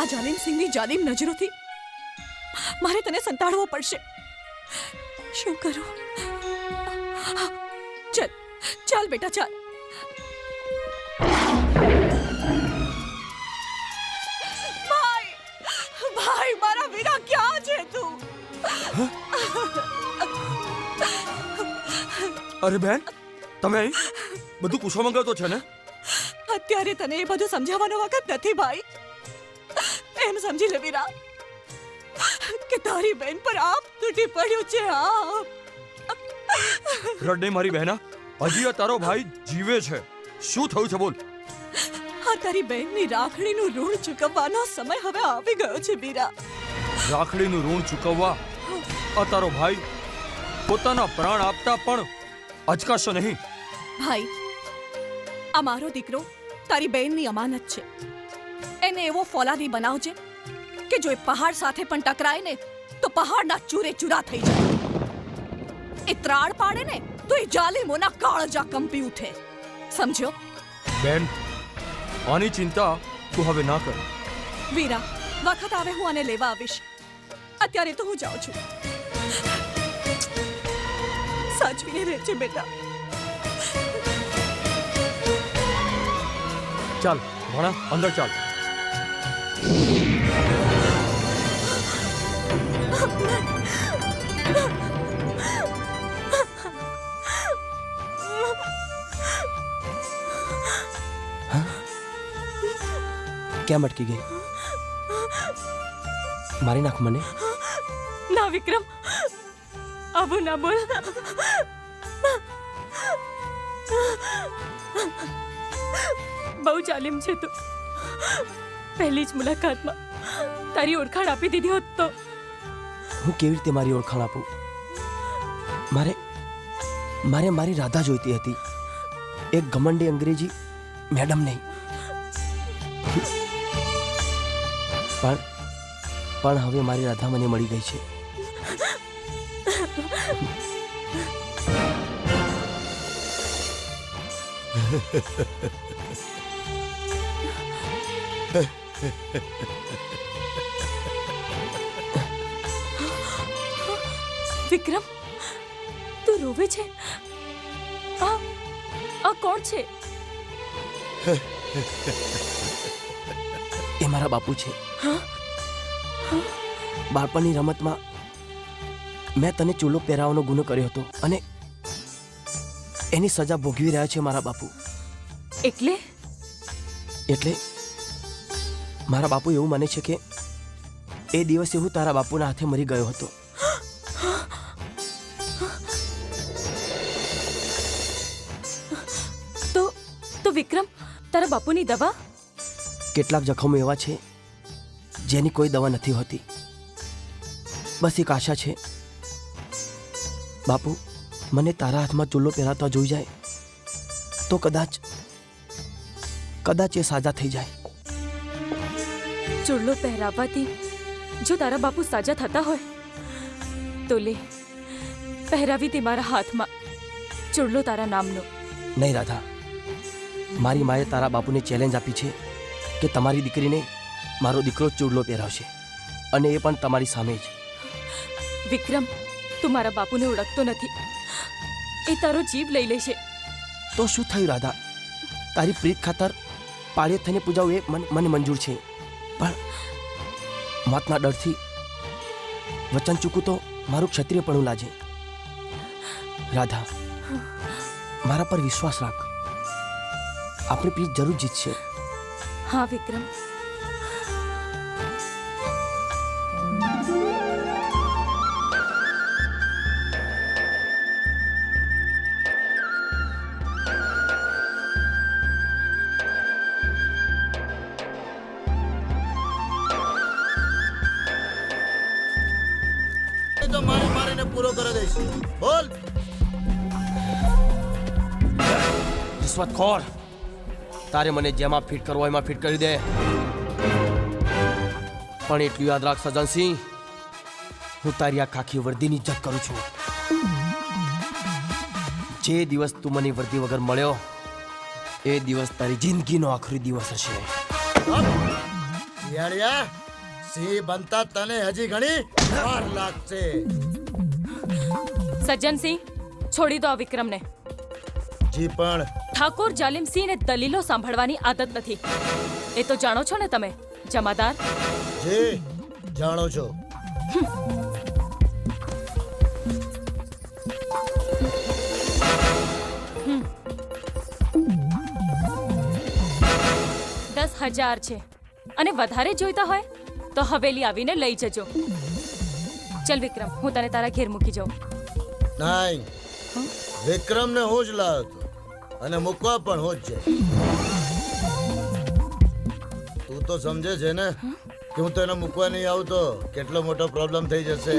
આ જાલિમ સિંહની જાલિમ નજરોથી મારે તને સંતાડવો પડશે. શું કરું? ચાલ ચાલ બેટા ચાલ. ભાઈ ભાઈ મારા વીરા ક્યાં છે તું? અરે બેન, તમે અહીં બધું પૂછવા માંગતો છે ને? અત્યારે તને એ બધું સમજાવવાનો વખત નથી ભાઈ. એમ સમજી લે વીરા કે તારી બેન પર આપ તૂટી પડ્યું છે. રડ નહીં મારી બહેના, હજી આ તારો ભાઈ જીવે છે. શું થયું છે બોલ? આ તારી બહેનની રાખડીનું ઋણ ચૂકવવાનો સમય હવે આવી ગયો છે વીરા. રાખડીનું ઋણ ચૂકવવા આ તારો ભાઈ પોતાના પ્રાણ આપતા પણ અચકાશો નહીં. ભાઈ, આ મારો દીકરો તારી બહેનની અમાનત છે. એને એવો ફોલાદી બનાવજે કે જો એ પહાડ સાથે પણ ટકરાય ને તો પહાડના ચૂરે ચૂરા થઈ જાય. એ ત્રાડ પાડે ને તો એ જાલિમોના કાળજા કંપી ઉઠે. સમજ્યો? બેન, આની ચિંતા તું હવે ના કર. વીરા, વખત આવે હું આને લેવા આવીશ. અત્યારે તો હું જાઉં છું. સાચવીને રહેજે બેટા. ચાલ ભણા, અંદર ચાલ. કેમ અટકી ગઈ? મારી નાખ મને. ના વિક્રમ, આવું ના બોલ. બહુ જાલિમ છે તું. પહેલી જ મુલાકાતમાં તારી ઓળખાણ આપી દીધી હોત તો. હું કેવી રીતે મારી ઓળખાણ આપું? મારે મારી રાધા જોઈતી હતી, એક ઘમંડી અંગ્રેજી મેડમ નહીં. પણ હવે મારી રાધા મને મળી ગઈ છે. વિક્રમ, તું રોવે છે? આ કોણ છે? એ મારા બાપુ છે. બાળપણની રમતમાં મેં તને ચૂલો પહેરાવાનો ગુનો કર્યો હતો અને એની સજા ભોગવી રહ્યા છે મારા બાપુ. એટલે મારા બાપુ એવું માને છે કે એ દિવસે હું તારા બાપુના હાથે મરી ગયો હતો. તો વિક્રમ, તારા બાપુની દવા? કેટલાક જખમો એવા છે જેની કોઈ દવા નથી હોતી. બસ એક આશા છે, બાપુ મને તારા હાથમાં ચૂલો પહેરાતા જોઈ જાય તો કદાચ એ સાજા થઈ જાય. ચૂલો પહેરાવવાથી જો તારા બાપુ સાજા થતા હોય તો લે, પહેરાવી દે મારા હાથમાં ચૂલો તારા નામનો. નહીં રાધા, મારી માએ તારા બાપુને ચેલેન્જ આપી છે કે તમારી દીકરીને મારો દીકરો ચૂડલો પહેરાવશે, અને એ પણ તમારી સામે જ. વિક્રમ, તું મારા બાપુને ઓળખતો નથી. એ તારો જીવ લઈ લેશે. તો શું થયું રાધા? તારી પ્રીત ખાતર પાળીએ થઈને પૂજાવું એ મને મંજૂર છે, પણ મોતના ડરથી વચન ચૂકું તો મારું ક્ષત્રિયપણું લાજે. રાધા, મારા પર વિશ્વાસ રાખ. આપણી પ્રીત જરૂર જીતશે. હા વિક્રમ. તો મારીને પૂરો કરી દઈશ. બોલ. રિશ્વતખોર, તારે મને જેમાં ફિટ કરવો એમાં ફિટ કરી દે, પણ એટલું યાદ રાખ સજનસિંહ, હું તારી આ ખાખી વર્દીની ઇજ્જત કરું છું. જે દિવસ તું મને વર્દી વગર મળ્યો એ દિવસ તારી જિંદગીનો આખરી દિવસ હશે. શિયાળિયા સિંહ બનતા તને હજી ઘણી વાર લાગશે. સજ્જનસિંહ, છોડી દો આ વિક્રમને. જી પણ ઠાકોર જાલિમસિંહને દલીલો સાંભળવાની આદત નથી. એ તો જાણો છો ને તમે, જમાદાર? જી જાણો છો. દસ 10,000 છે અને વધારે જોઈતા હોય તો હવેલી આવીને લઈ જજો. ચલ વિક્રમ, હું તને તારા ઘેર મૂકી જાઉં. નહીં, વિક્રમને હું જ લાવ્યો હતો અને મૂકવા પણ હું જ છે. તું તો સમજે છે ને કે હું તો એને મૂકવા નહીં આવું તો કેટલો મોટો પ્રોબ્લેમ થઈ જશે.